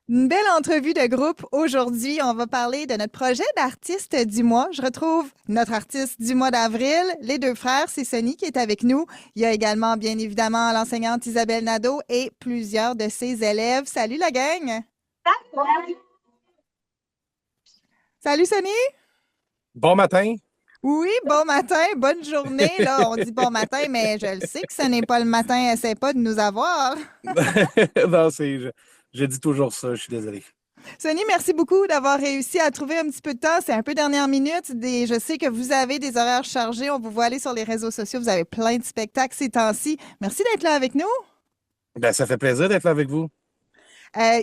Une belle entrevue de groupe aujourd'hui. On va parler de notre projet d'artiste du mois. Je retrouve notre artiste du mois d'avril, les deux frères. C'est Sonny qui est avec nous. Il y a également, bien évidemment, l'enseignante Isabelle Nadeau et plusieurs de ses élèves. Salut la gang! Salut Sonny! Bon matin. Oui, bon matin, bonne journée. Là, on dit bon matin, mais je le sais que ce n'est pas le matin. Essaie pas de nous avoir. Non, je dis toujours ça, je suis désolé. Sonny, merci beaucoup d'avoir réussi à trouver un petit peu de temps. C'est un peu dernière minute. Je sais que vous avez des horaires chargés. On vous voit aller sur les réseaux sociaux. Vous avez plein de spectacles ces temps-ci. Merci d'être là avec nous. Ben, ça fait plaisir d'être là avec vous.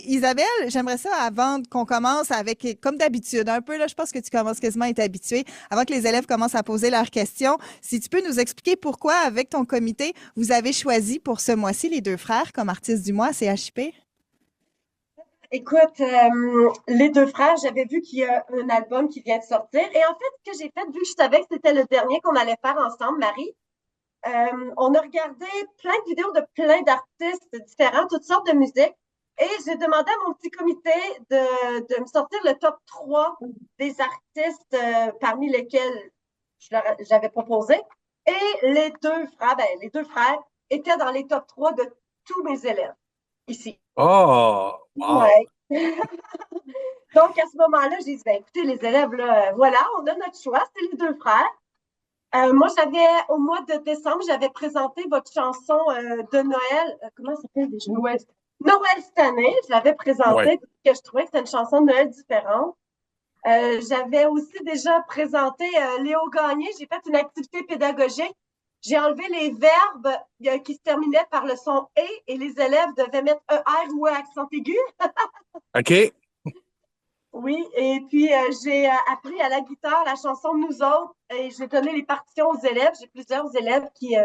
Isabelle, j'aimerais ça avant qu'on commence avec, comme d'habitude, un peu là, je pense que tu commences quasiment à être habituée, avant que les élèves commencent à poser leurs questions. Si tu peux nous expliquer pourquoi, avec ton comité, vous avez choisi pour ce mois-ci les deux frères comme artistes du mois à CHP? Écoute, les deux frères, j'avais vu qu'il y a un album qui vient de sortir. Et en fait, ce que j'ai fait, vu que je savais que c'était le dernier qu'on allait faire ensemble, Marie, on a regardé plein de vidéos de plein d'artistes différents, toutes sortes de musiques. Et j'ai demandé à mon petit comité de me sortir le top 3 des artistes parmi lesquels j'avais proposé. Et les deux frères étaient dans les top 3 de tous mes élèves ici. Oh, wow. Ouais. Donc, à ce moment-là, j'ai dit, ben, écoutez, les élèves, là, voilà, on a notre choix, c'est les deux frères. Moi, au mois de décembre, j'avais présenté votre chanson de Noël. Comment ça s'appelle déjà? Noël cette année, je l'avais Ouais. présentée parce que je trouvais que c'était une chanson de Noël différente. J'avais aussi déjà présenté Léo Gagné. J'ai fait une activité pédagogique. J'ai enlevé les verbes qui se terminaient par le son et les élèves devaient mettre ER ou E accent aigu. OK. Oui, et puis j'ai appris à la guitare la chanson Nous autres et j'ai donné les partitions aux élèves. J'ai plusieurs élèves qui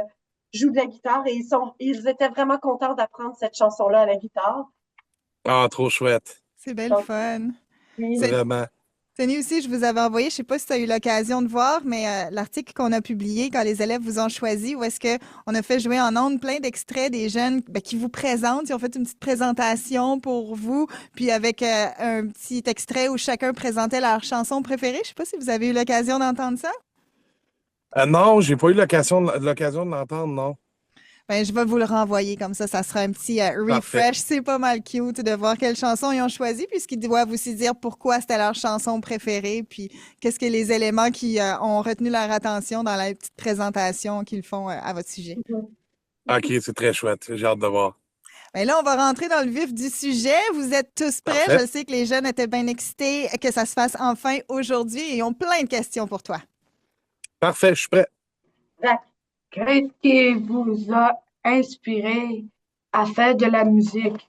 jouent de la guitare et ils étaient vraiment contents d'apprendre cette chanson-là à la guitare. Ah, trop chouette. C'est belle Donc, fun. oui. Vraiment. Tony aussi, je vous avais envoyé, je sais pas si tu as eu l'occasion de voir, mais l'article qu'on a publié quand les élèves vous ont choisi, où est-ce que on a fait jouer en ondes plein d'extraits des jeunes ben, qui vous présentent. Ils ont fait une petite présentation pour vous, puis avec un petit extrait où chacun présentait leur chanson préférée. Je sais pas si vous avez eu l'occasion d'entendre ça. Non, j'ai pas eu l'occasion de l'entendre, non. Ben, je vais vous le renvoyer comme ça sera un petit Parfait. refresh. C'est pas mal cute de voir quelle chanson ils ont choisi, puisqu'ils doivent aussi dire pourquoi c'était leur chanson préférée, puis qu'est-ce que les éléments qui ont retenu leur attention dans la petite présentation qu'ils font à votre sujet. OK, c'est très chouette. J'ai hâte de voir. Ben là, on va rentrer dans le vif du sujet. Vous êtes tous prêts? Parfait. Je sais que les jeunes étaient bien excités que ça se fasse enfin aujourd'hui et ils ont plein de questions pour toi. Parfait, je suis prêt. Qu'est-ce qui vous a inspiré à faire de la musique?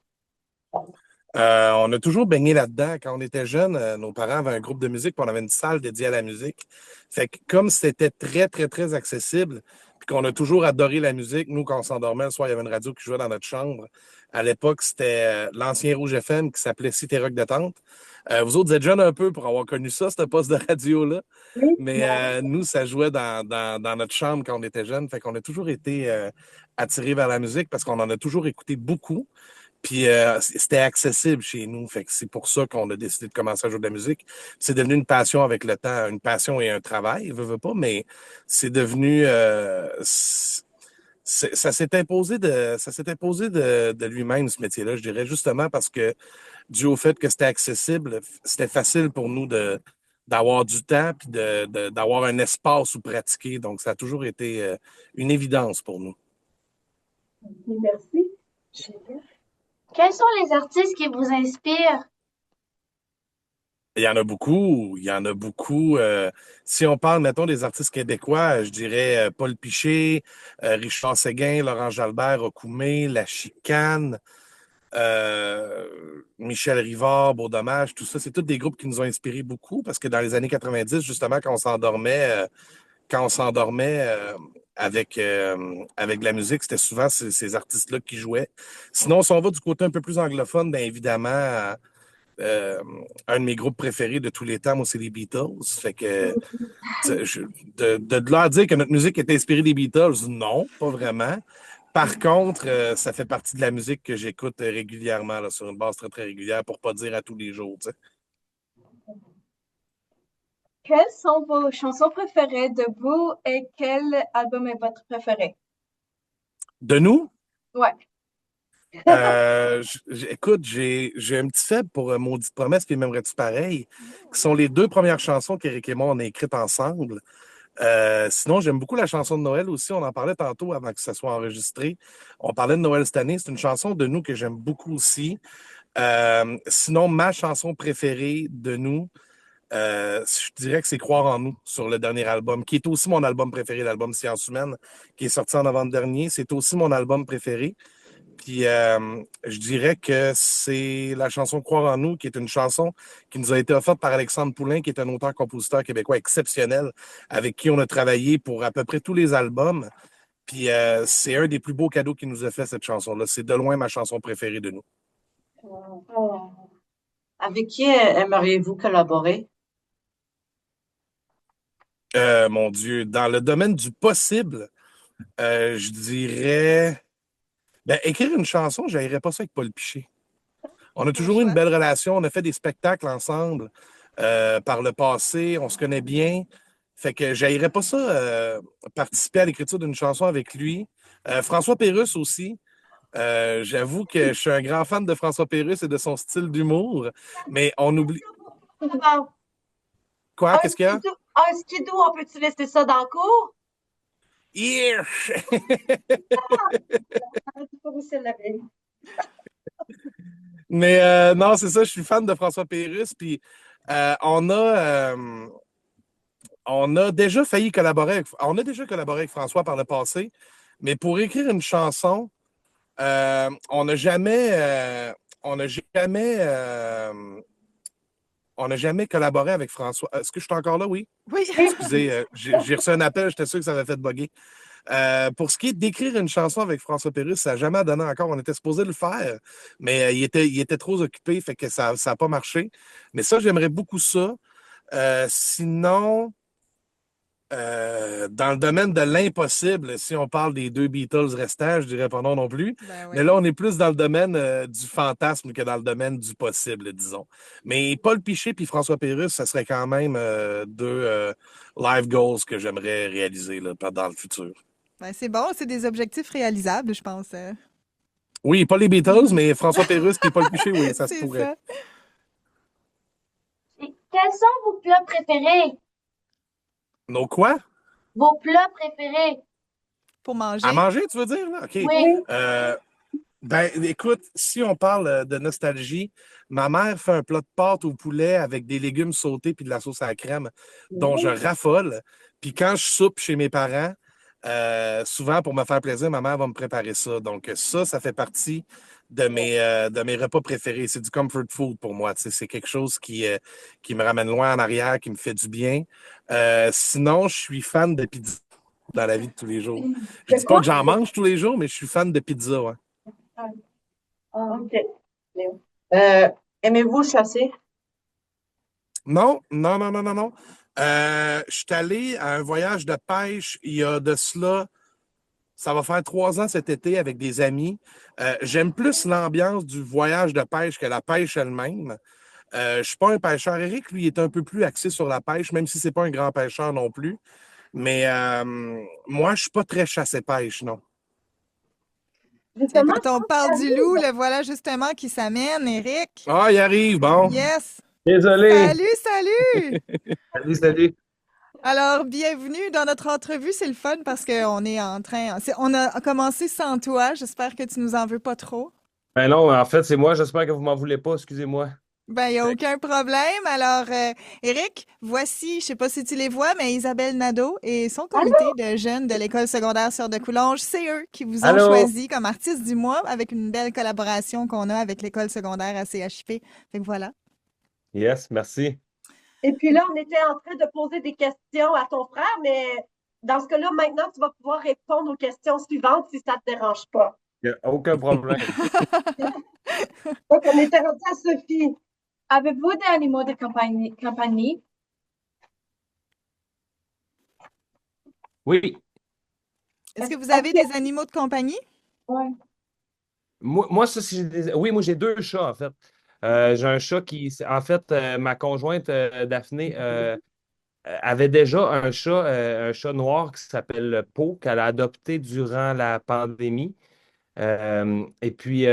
On a toujours baigné là-dedans. Quand on était jeunes, nos parents avaient un groupe de musique, puis on avait une salle dédiée à la musique. Fait que comme c'était très, très, très accessible, puis qu'on a toujours adoré la musique, nous, quand on s'endormait, le soir, il y avait une radio qui jouait dans notre chambre. À l'époque, c'était l'ancien Rouge FM qui s'appelait Cité Rock Détente. Vous autres, vous êtes jeunes un peu pour avoir connu ça, ce poste de radio-là. Oui. Mais nous, ça jouait dans notre chambre quand on était jeunes. Fait qu'on a toujours été attirés vers la musique parce qu'on en a toujours écouté beaucoup. Puis c'était accessible chez nous. Fait que c'est pour ça qu'on a décidé de commencer à jouer de la musique. C'est devenu une passion avec le temps, une passion et un travail, veux pas, mais c'est devenu ça s'est imposé de lui-même, ce métier-là, je dirais, justement parce que dû au fait que c'était accessible, c'était facile pour nous d'avoir du temps puis d'avoir un espace où pratiquer. Donc, ça a toujours été une évidence pour nous. Merci. Quels sont les artistes qui vous inspirent? Il y en a beaucoup, il y en a beaucoup. Si on parle, mettons, des artistes québécois, je dirais Paul Piché, Richard Séguin, Laurent Jalbert, Okoumé, La Chicane, Michel Rivard, Beau Dommage, tout ça, c'est tous des groupes qui nous ont inspirés beaucoup parce que dans les années 90, justement, quand on s'endormait avec de la musique, c'était souvent ces artistes-là qui jouaient. Sinon, si on va du côté un peu plus anglophone, bien évidemment, euh, un de mes groupes préférés de tous les temps, moi, c'est les Beatles. Fait que je- de leur dire que notre musique est inspirée des Beatles, non, pas vraiment. Par contre, ça fait partie de la musique que j'écoute régulièrement, là, sur une base très, très régulière, pour pas dire à tous les jours, tu sais. Quelles sont vos chansons préférées de vous et quel album est votre préféré? De nous, Ouais. écoute, j'ai un petit faible pour Maudite Promesse puis M'aimerais-tu pareil, qui sont les deux premières chansons qu'Éric et moi, on a écrites ensemble. Sinon, j'aime beaucoup la chanson de Noël aussi. On en parlait tantôt avant que ça soit enregistré. On parlait de Noël cette année. C'est une chanson de nous que j'aime beaucoup aussi. Sinon, ma chanson préférée de nous, je dirais que c'est Croire en nous sur le dernier album, qui est aussi mon album préféré, l'album Science humaine, qui est sorti en novembre dernier. C'est aussi mon album préféré. Puis je dirais que c'est la chanson Croire en nous, qui est une chanson qui nous a été offerte par Alexandre Poulain, qui est un auteur-compositeur québécois exceptionnel, avec qui on a travaillé pour à peu près tous les albums. Puis c'est un des plus beaux cadeaux qu'il nous a fait, cette chanson-là. C'est de loin ma chanson préférée de nous. Avec qui aimeriez-vous collaborer? Mon Dieu, dans le domaine du possible, je dirais... Ben, écrire une chanson, je n'irais pas ça avec Paul Piché. On a toujours eu une belle relation. On a fait des spectacles ensemble par le passé. On se connaît bien. Fait que j'aillerais pas ça participer à l'écriture d'une chanson avec lui. François Pérusse aussi. J'avoue que je suis un grand fan de François Pérusse et de son style d'humour, mais on oublie... Quoi? Qu'est-ce qu'il y a? Un skidoo, on peut-tu laisser ça dans le cours? Yeah! Mais non, c'est ça, je suis fan de François Pérusse. Puis on a déjà failli collaborer on a déjà collaboré avec François par le passé, mais pour écrire une chanson, on n'a jamais collaboré avec François. Est-ce que je suis encore là? Oui. Oui. Excusez, j'ai reçu un appel, j'étais sûr que ça avait fait bugger. Pour ce qui est d'écrire une chanson avec François Pérusse, ça n'a jamais donné encore. On était supposé le faire, mais il était trop occupé, fait que ça n'a pas marché. Mais ça, j'aimerais beaucoup ça. Sinon, dans le domaine de l'impossible, si on parle des deux Beatles restants, je dirais pas non plus. Ben oui. Mais là, on est plus dans le domaine du fantasme que dans le domaine du possible, disons. Mais Paul Piché et François Pérusse, ça serait quand même deux life goals que j'aimerais réaliser là, dans le futur. Ben, c'est bon, c'est des objectifs réalisables, je pense. Oui, pas les Beatles, mais François Pérusse et Paul Piché, oui, ça se C'est pourrait. ça. Et quels sont vos plats préférés? Nos quoi? Vos plats préférés? Pour manger. À manger, tu veux dire? Là? OK. Oui. Ben, écoute, si on parle de nostalgie, ma mère fait un plat de pâtes au poulet avec des légumes sautés puis de la sauce à la crème dont je raffole. Puis quand je soupe chez mes parents, souvent pour me faire plaisir, ma mère va me préparer ça. Donc ça fait partie de mes repas préférés. C'est du comfort food pour moi. Tu sais, c'est quelque chose qui me ramène loin en arrière, qui me fait du bien. Sinon, je suis fan de pizza dans la vie de tous les jours. Je dis pas que j'en mange tous les jours, mais je suis fan de pizza, ouais. OK. Aimez-vous chasser? Non. Je suis allé à un voyage de pêche il y a de cela, ça va faire 3 ans cet été avec des amis. J'aime plus l'ambiance du voyage de pêche que la pêche elle-même. Je ne suis pas un pêcheur. Éric, lui, est un peu plus axé sur la pêche, même si ce n'est pas un grand pêcheur non plus. Mais moi, je ne suis pas très chasse-pêche, non. Justement, Quand on parle du loup, le voilà justement qui s'amène, Éric. Ah, il arrive, bon. Yes! Désolé. Salut! Salut. Alors, bienvenue dans notre entrevue. C'est le fun parce qu'on est en train... On a commencé sans toi. J'espère que tu nous en veux pas trop. Ben non, en fait, c'est moi. J'espère que vous m'en voulez pas. Excusez-moi. Ben, il n'y a aucun problème. Alors, Éric, voici, je sais pas si tu les vois, mais Isabelle Nadeau et son comité de jeunes de l'École secondaire Sœur de Coulonges, c'est eux qui vous ont Allô? choisi comme artiste du mois avec une belle collaboration qu'on a avec l'École secondaire à CHP. Fait que voilà. Yes, merci. et puis là, on était en train de poser des questions à ton frère, mais dans ce cas-là, maintenant, tu vas pouvoir répondre aux questions suivantes si ça ne te dérange pas. Il n'y a aucun problème. Donc, on était rendu à Sophie. Avez-vous des animaux de compagnie? Oui. Est-ce que vous avez des animaux de compagnie? Ouais. Moi, ça, oui, moi, j'ai deux chats, en fait. J'ai un chat qui, en fait, ma conjointe, Daphné, avait déjà un chat noir qui s'appelle Po, qu'elle a adopté durant la pandémie. Et puis,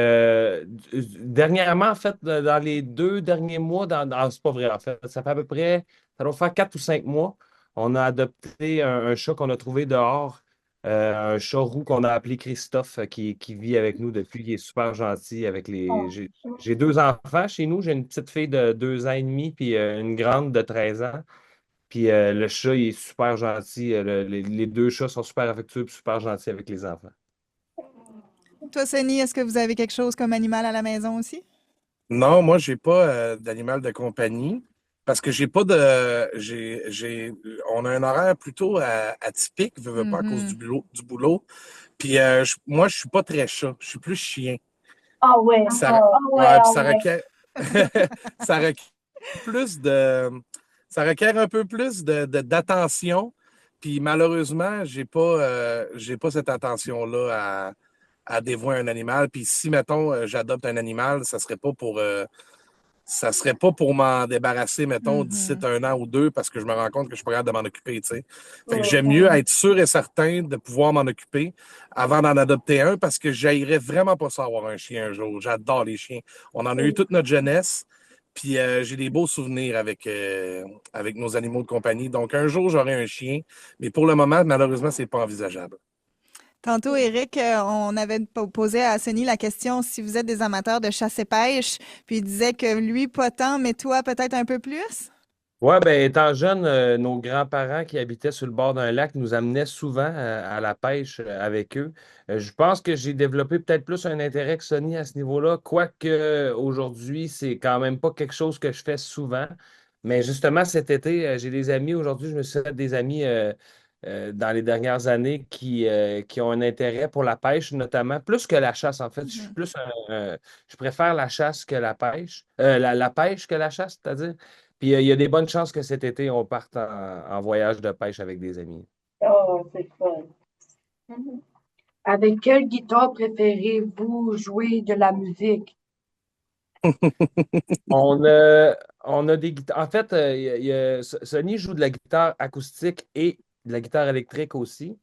dernièrement, en fait, dans les 2 derniers mois, c'est pas vrai, en fait, ça fait à peu près, ça doit faire 4 ou 5 mois, on a adopté un chat qu'on a trouvé dehors, un chat roux qu'on a appelé Christophe, qui vit avec nous depuis, il est super gentil avec les... J'ai 2 enfants chez nous, j'ai une petite fille de 2 ans et demi, puis une grande de 13 ans. Puis le chat, il est super gentil. Les deux chats sont super affectueux et super gentils avec les enfants. Toi, Sonny, est-ce que vous avez quelque chose comme animal à la maison aussi? Non, moi, j'ai pas d'animal de compagnie parce que j'ai pas de. On a un horaire plutôt atypique, veux pas, à cause Mhm. du boulot. Puis moi, je suis pas très chat, je suis plus chien. Ah ouais, Ça, ah ouais, ouais, puis ah ça ouais. requiert, ça requiert plus de, ça requiert un peu plus d'attention. Puis malheureusement, j'ai pas cette attention-là à dévouer un animal. Puis si, mettons, j'adopte un animal, ça serait pas pour m'en débarrasser, mettons, d'ici Mhm. 1 an ou 2, parce que je me rends compte que je suis pas capable de m'en occuper, tu sais. Fait que Oh, j'aime mieux être sûr et certain de pouvoir m'en occuper avant d'en adopter un, parce que j'haïrais vraiment pas ça avoir un chien un jour. J'adore les chiens. On en a eu toute notre jeunesse, puis j'ai des beaux souvenirs avec nos animaux de compagnie. Donc un jour, j'aurai un chien, mais pour le moment, malheureusement, c'est pas envisageable. Tantôt, Eric, on avait posé à Sonny la question si vous êtes des amateurs de chasse et pêche, puis il disait que lui, pas tant, mais toi, peut-être un peu plus? Ouais, ben étant jeune, nos grands-parents qui habitaient sur le bord d'un lac nous amenaient souvent à la pêche avec eux. Je pense que j'ai développé peut-être plus un intérêt que Sonny à ce niveau-là, quoique aujourd'hui, c'est quand même pas quelque chose que je fais souvent. Mais justement, cet été, j'ai des amis, aujourd'hui, je me suis fait des amis dans les dernières années qui ont un intérêt pour la pêche, notamment, plus que la chasse, en fait. Je suis Mhm. plus je préfère la chasse que la pêche, la pêche que la chasse, c'est-à-dire. Puis il y a des bonnes chances que cet été, on parte en voyage de pêche avec des amis. oh, c'est fun. Mhm. Avec quelle guitare préférez-vous jouer de la musique? On a, on a des guitares. En fait, Sonny joue de la guitare acoustique et de la guitare électrique aussi.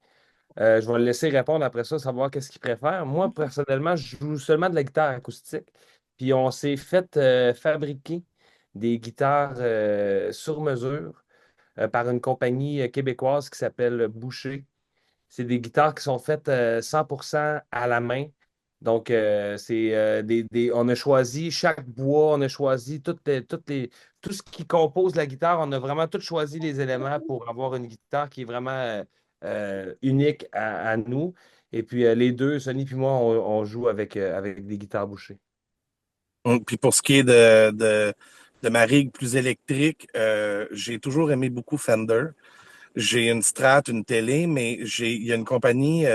Je vais le laisser répondre après ça, savoir qu'est-ce qu'il préfère. Moi, personnellement, je joue seulement de la guitare acoustique. Puis on s'est fait fabriquer des guitares sur mesure par une compagnie québécoise qui s'appelle Boucher. C'est des guitares qui sont faites 100% à la main. Donc, c'est on a choisi chaque bois, on a choisi tout ce qui compose la guitare. On a vraiment tout choisi les éléments pour avoir une guitare qui est vraiment unique à nous. Et puis, les deux, Sonny et moi, on joue avec des guitares bouchées. Puis pour ce qui est de ma rig plus électrique, j'ai toujours aimé beaucoup Fender. J'ai une Strat, une télé, mais il y a une compagnie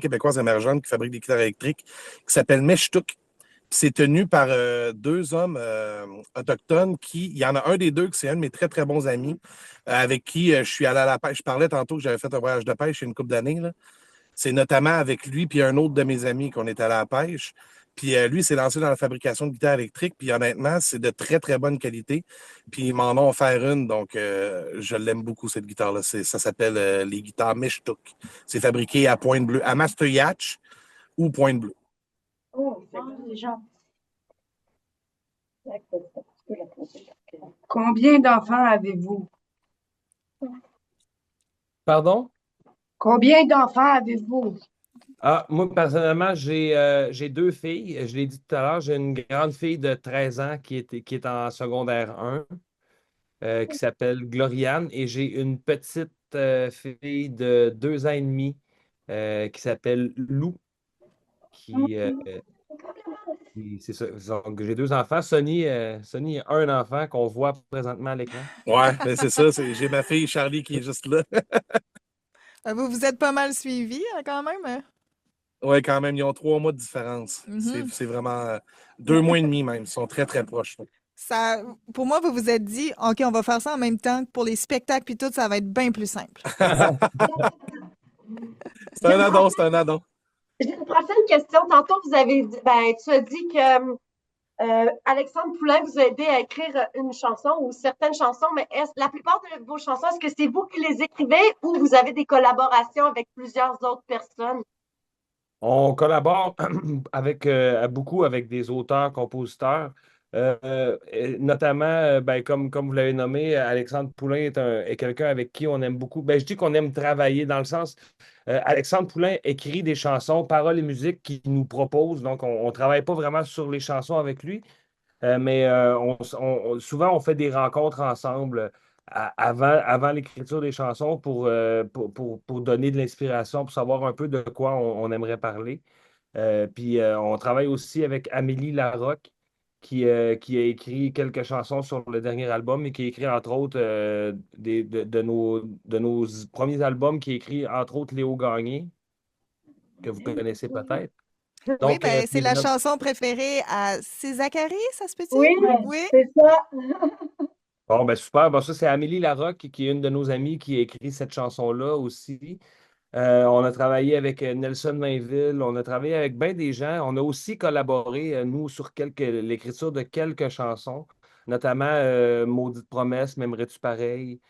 québécoise émergente qui fabrique des guitares électriques qui s'appelle Meshtuk. C'est tenu par 2 hommes autochtones il y en a un des deux qui c'est un de mes très, très bons amis avec qui je suis allé à la pêche. Je parlais tantôt que j'avais fait un voyage de pêche il y a une couple d'années, là. C'est notamment avec lui puis un autre de mes amis qu'on est allé à la pêche. Puis lui, il s'est lancé dans la fabrication de guitares électriques. Puis honnêtement, c'est de très, très bonne qualité. Puis ils m'en ont offert une. Donc, je l'aime beaucoup, cette guitare-là. Ça s'appelle les guitares Meshtuk. C'est fabriqué à Pointe-Bleue, à Masteryacht ou Pointe-Bleue. Oh, c'est intelligent. D'accord, tu peux la poser. Combien d'enfants avez-vous? Pardon? Combien d'enfants avez-vous? Ah, moi, personnellement, j'ai 2 filles. Je l'ai dit tout à l'heure, j'ai une grande fille de 13 ans qui est en secondaire 1, qui s'appelle Gloriane, et j'ai une petite fille de 2 ans et demi qui s'appelle Lou, qui, euh, c'est ça. Donc, j'ai 2 enfants. Sonny a un enfant qu'on voit présentement à l'écran. Ouais, mais c'est ça. J'ai ma fille Charlie qui est juste là. Vous vous êtes pas mal suivis quand même, hein? Ouais, quand même, ils ont 3 mois de différence. Mhm. C'est vraiment 2 mois et demi même. Ils sont très, très proches. Ça, pour moi, vous vous êtes dit, OK, on va faire ça en même temps. Pour les spectacles puis tout, ça va être bien plus simple. C'est un addon, c'est un addon. J'ai une prochaine question. Tantôt, vous avez dit, ben, tu as dit que Alexandre Poulain vous a aidé à écrire une chanson ou certaines chansons, mais la plupart de vos chansons, est-ce que c'est vous qui les écrivez ou vous avez des collaborations avec plusieurs autres personnes? On collabore avec, beaucoup avec des auteurs, compositeurs, notamment, ben, comme vous l'avez nommé, Alexandre Poulain est quelqu'un avec qui on aime beaucoup. Ben, je dis qu'on aime travailler dans le sens, Alexandre Poulain écrit des chansons, paroles et musique qu'il nous propose, donc on ne travaille pas vraiment sur les chansons avec lui, mais souvent, on fait des rencontres ensemble avant l'écriture des chansons pour donner de l'inspiration, pour savoir un peu de quoi on aimerait parler. Puis on travaille aussi avec Amélie Larocque, qui a écrit quelques chansons sur le dernier album et qui a écrit, entre autres, de nos premiers albums, qui a écrit, entre autres, Léo Gagné, que vous connaissez peut-être. Oui, Donc, ben, c'est puis la chanson préférée à Zachary, ça se peut-tu? Oui, Oui. c'est ça. bon, ben super. Bon, ça, c'est Amélie Larocque, qui est une de nos amies qui a écrit cette chanson-là aussi. On a travaillé avec Nelson Mainville, on a travaillé avec bien des gens. On a aussi collaboré, nous, sur l'écriture de quelques chansons, notamment Maudite promesse, M'aimerais-tu pareil?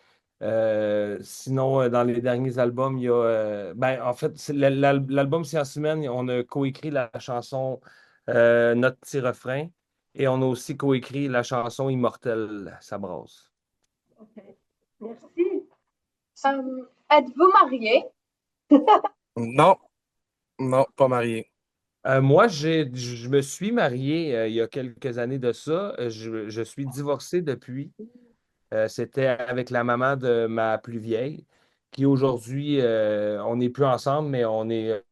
Sinon, dans les derniers albums, il y a. Ben, en fait, l'album Science humaine, on a coécrit la chanson Notre petit refrain et on a aussi coécrit la chanson Immortel, ça brasse. OK. Merci. Êtes-vous marié? Non, non, pas marié. Moi, je me suis marié il y a quelques années de ça. Je suis divorcé depuis. C'était avec la maman de ma plus vieille, qui aujourd'hui, on n'est plus ensemble, mais on est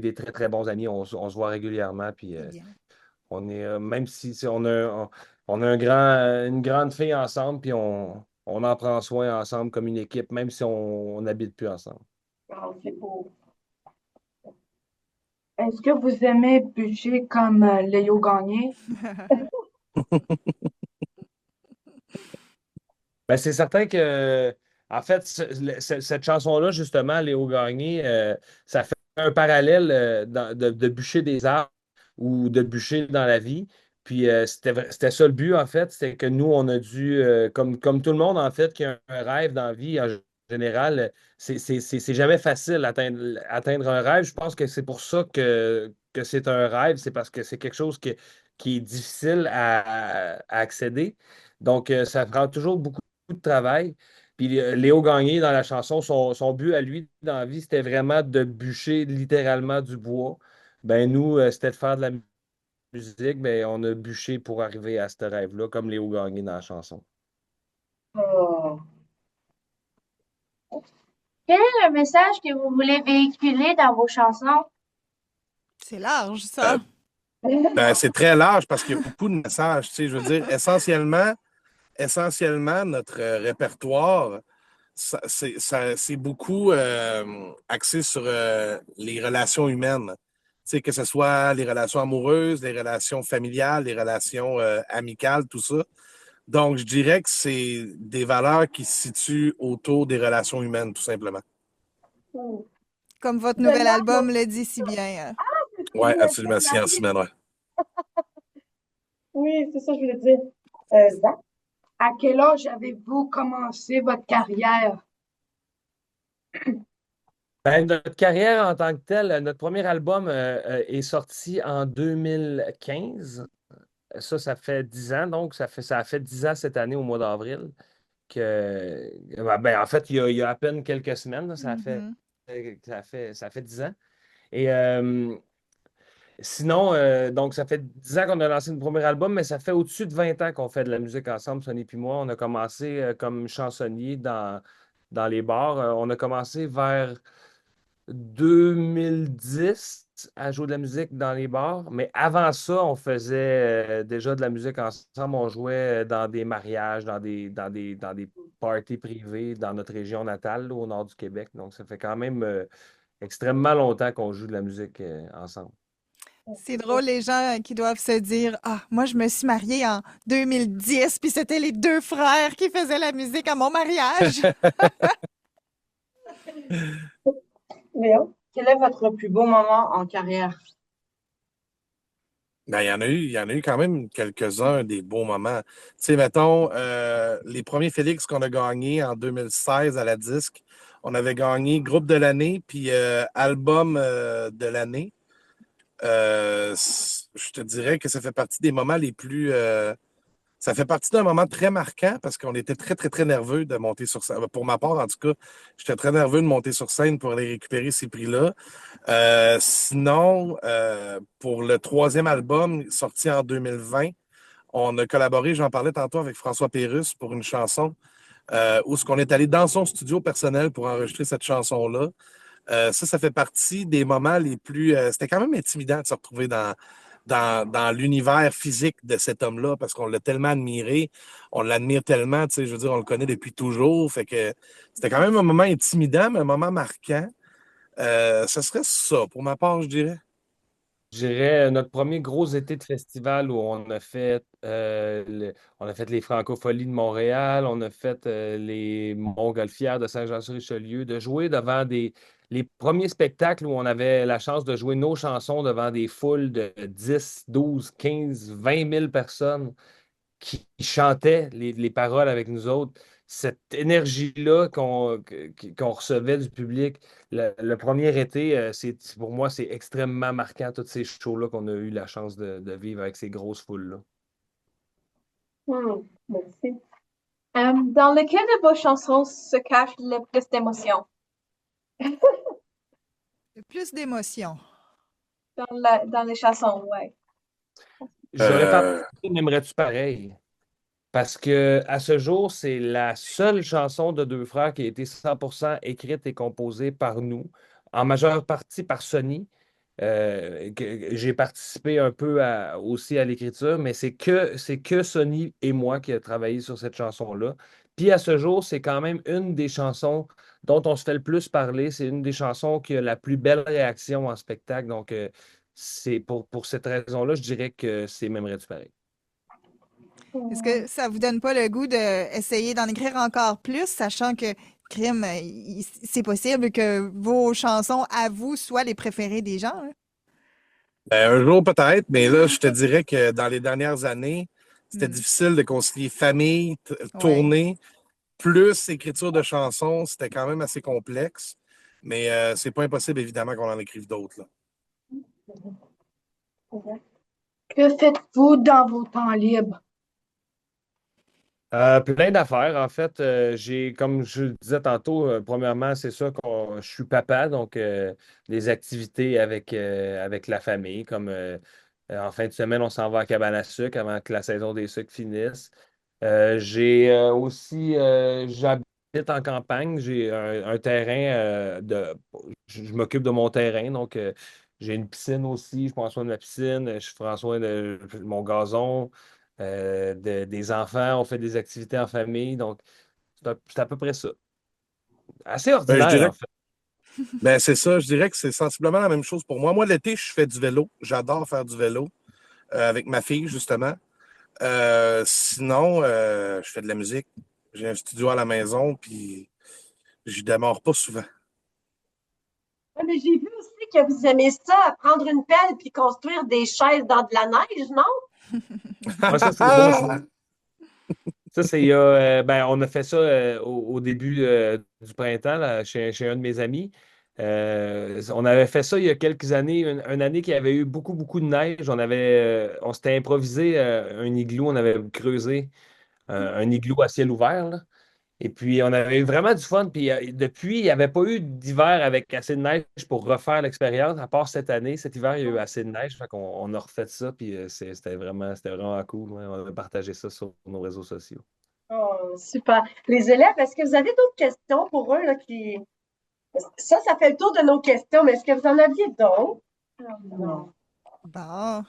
des très, très bons amis. On se voit régulièrement. Puis C'est bien. même si on a une grande fille ensemble, puis on en prend soin ensemble comme une équipe, même si on n'habite plus ensemble. Ah, c'est beau. Est-ce que vous aimez bûcher comme Léo Gagné? Ben, c'est certain que, en fait, cette chanson-là, justement, Léo Gagné, ça fait un parallèle de bûcher des arbres ou de bûcher dans la vie. Puis c'était ça le but, en fait, c'est que nous, on a dû, comme tout le monde, en fait, qui a un rêve dans la vie, en général, c'est jamais facile atteindre un rêve. Je pense que c'est pour ça que c'est un rêve, c'est parce que c'est quelque chose qui est difficile à accéder. Donc, ça prend toujours beaucoup de travail. Puis Léo Gagné, dans la chanson, son but à lui dans la vie, c'était vraiment de bûcher littéralement du bois. Ben nous, c'était de faire de la musique, ben on a bûché pour arriver à ce rêve-là, comme Léo Gagné dans la chanson. Oh. Quel est le message que vous voulez véhiculer dans vos chansons? C'est large, ça. Ben, c'est très large parce qu'il y a beaucoup de messages. Tu sais, je veux dire, essentiellement notre répertoire, c'est beaucoup axé sur les relations humaines. Tu sais, que ce soit les relations amoureuses, les relations familiales, les relations amicales, tout ça. Donc, je dirais que c'est des valeurs qui se situent autour des relations humaines, tout simplement. Comme votre Je nouvel l'aime, album le dit si bien. Oui, moi. absolument, science humaine, ouais. Oui, c'est ça que je voulais dire. Zach? À quel âge avez-vous commencé votre carrière? Ben, notre carrière en tant que telle, notre premier album est sorti en 2015. Ça fait 10 ans, donc ça a fait 10 ans cette année au mois d'avril. En fait, il y a à peine quelques semaines, là, Mhm. ça fait 10 ans. Et sinon, donc ça fait 10 ans qu'on a lancé le premier album, mais ça fait au-dessus de 20 ans qu'on fait de la musique ensemble, Sonny puis moi. On a commencé comme chansonnier dans les bars. On a commencé vers 2010 à jouer de la musique dans les bars, mais avant ça, on faisait déjà de la musique ensemble. On jouait dans des mariages, dans des parties privées dans notre région natale, là, au nord du Québec. Donc, ça fait quand même extrêmement longtemps qu'on joue de la musique ensemble. C'est drôle, les gens qui doivent se dire: Ah, moi, je me suis mariée en 2010, puis c'était les deux frères qui faisaient la musique à mon mariage. Léon? Quel est votre plus beau moment en carrière? Ben, il y en a eu quand même quelques-uns des beaux moments. Tu sais, mettons, les premiers Félix qu'on a gagnés en 2016 à la disque, on avait gagné groupe de l'année puis album de l'année. Je te dirais que ça fait partie des moments les plus. Ça fait partie d'un moment très marquant parce qu'on était très, très, très nerveux de monter sur scène. Pour ma part, en tout cas, j'étais très nerveux de monter sur scène pour aller récupérer ces prix-là. Sinon, pour le troisième album sorti en 2020, on a collaboré, j'en parlais tantôt, avec François Pérusse pour une chanson où ce qu'on est allé dans son studio personnel pour enregistrer cette chanson-là. Ça fait partie des moments les plus. C'était quand même intimidant de se retrouver dans l'univers physique de cet homme-là parce qu'on l'a tellement admiré, on l'admire tellement, tu sais, je veux dire, on le connaît depuis toujours. Fait que c'était quand même un moment intimidant, mais un moment marquant. Ce serait ça, pour ma part, je dirais. Je dirais notre premier gros été de festival où on a fait les Francopholies de Montréal, on a fait les Montgolfières de Saint-Jean-sur-Richelieu, de jouer devant les premiers spectacles où on avait la chance de jouer nos chansons devant des foules de 10, 12, 15, 20 000 personnes qui chantaient les paroles avec nous autres. Cette énergie-là qu'on recevait du public, le premier été, pour moi, c'est extrêmement marquant, tous ces shows-là qu'on a eu la chance de vivre avec ces grosses foules-là. Merci. Dans lequel de vos chansons se cache le plus d'émotions? Plus d'émotion. Dans les chansons, ouais. J'aurais pas Euh, M'aimerais-tu pareil? Parce que à ce jour, c'est la seule chanson de Deux Frères qui a été 100% écrite et composée par nous, en majeure partie par Sony. J'ai participé un peu aussi à l'écriture, mais c'est que Sony et moi qui a travaillé sur cette chanson-là. Puis à ce jour, c'est quand même une des chansons dont on se fait le plus parler. C'est une des chansons qui a la plus belle réaction en spectacle. Donc, c'est pour cette raison-là, je dirais que c'est M'aimerais-tu pareil. Est-ce que ça vous donne pas le goût d'essayer d'en écrire encore plus, sachant que crime, c'est possible que vos chansons à vous soient les préférées des gens, hein? ben, un jour peut-être, mais là, je te dirais que dans les dernières années, c'était Hmm. difficile de concilier famille, Ouais. tournée, plus écriture de chansons. C'était quand même assez complexe. Mais c'est pas impossible, évidemment, qu'on en écrive d'autres, là. Que faites-vous dans vos temps libres? Plein d'affaires. En fait, comme je le disais tantôt, premièrement, c'est ça je suis papa, donc des activités avec la famille, comme en fin de semaine, on s'en va à cabane à sucre avant que la saison des sucres finisse. J'habite en campagne, j'ai un terrain je m'occupe de mon terrain, donc j'ai une piscine aussi, je prends soin de ma piscine, je prends soin de mon gazon, des enfants, on fait des activités en famille, donc c'est à peu près ça. Assez Ben, je ordinaire, dirais en fait. Ben, c'est ça, je dirais que c'est sensiblement la même chose pour moi. Moi, l'été, je fais du vélo. J'adore faire du vélo avec ma fille, justement. Sinon, je fais de la musique. J'ai un studio à la maison, puis je démarre pas souvent. Ouais, mais j'ai vu aussi que vous aimez ça, prendre une pelle puis construire des chaises dans de la neige, non? Ouais, ça, c'est bon. Ça, c'est il y a, on a fait ça au début du printemps là, chez un de mes amis. On avait fait ça il y a quelques années, une année qui avait eu beaucoup, beaucoup de neige. On s'était improvisé un igloo, on avait creusé un igloo à ciel ouvert, là. Et puis, on avait eu vraiment du fun. Puis, depuis, il n'y avait pas eu d'hiver avec assez de neige pour refaire l'expérience. À part cette année, cet hiver, il y a eu assez de neige. Fait qu'on on a refait ça. Puis, c'était vraiment cool. Ouais. On a partagé ça sur nos réseaux sociaux. Oh, super. Les élèves, est-ce que vous avez d'autres questions pour eux là, Ça fait le tour de nos questions, mais est-ce que vous en aviez d'autres? Non. Bon.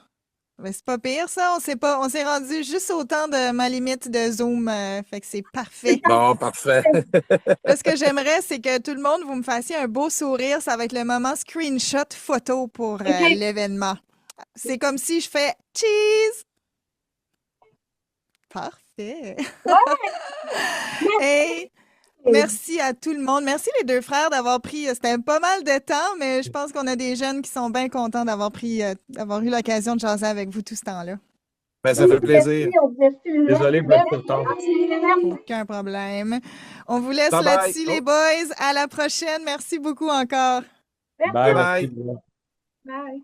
Ben, c'est pas pire, ça. On s'est rendu juste au temps de ma limite de Zoom. Fait que c'est parfait. Bon, parfait. Là, ce que j'aimerais, c'est que tout le monde, vous me fassiez un beau sourire. Ça va être le moment screenshot photo pour OK. l'événement. C'est comme si je fais cheese. Parfait. Ouais. Hey, Merci à tout le monde. Merci les deux frères d'avoir pris, c'était pas mal de temps, mais je pense qu'on a des jeunes qui sont bien contents d'avoir eu l'occasion de jaser avec vous tout ce temps-là. Ben, ça fait plaisir. Désolé pour être retard. Aucun problème. On vous laisse Bye bye. là-dessus, les boys. À la prochaine. Merci beaucoup encore. Bye, Bye. merci. Bye.